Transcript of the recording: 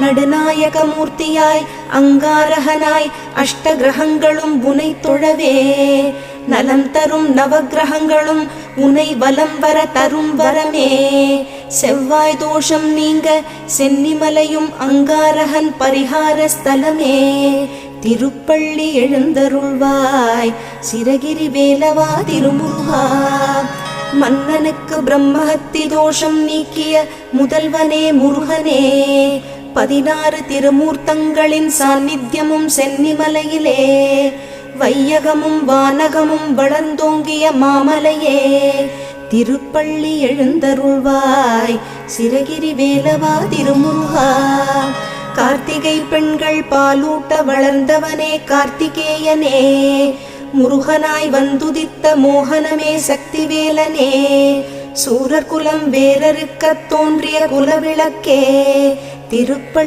நடுநாயக மூர்த்தியாய் அங்காரகனாய் அஷ்டகிரகங்களும் உனை தொழவே, நலம் தரும் நவகிரகங்களும் உனை வலம் வர தரும் வரமே. செவ்வாய் தோஷம் நீங்க சென்னிமலையும் அங்காரகன் பரிகார ஸ்தலமே. திருப்பள்ளி எழுந்தருள்வாய் சிரகிரி வேலவா திருமுருகா. மன்னனுக்கு பிரம்மஹத்தி தோஷம் நீக்கிய முதல்வனே முருகனே. 16 திருமூர்த்தங்களின் சாநித்தியமும் சென்னிமலையிலே, வையகமும் வானகமும் வளர்ந்தோங்கிய மாமலையே. திருப்பள்ளி எழுந்தருள்வாய் சிரகிரி வேலவா திருமுருகா. கார்த்திகை பெண்கள் பாலூட்ட வளர்ந்தவனே கார்த்திகேயனே. முருகனாய் வந்துதித்த மோகனமே சக்திவேலனே. சூரர் குலம் வேரறுக்கத் தோன்றிய குலவிளக்கே. திருப்பள்ளி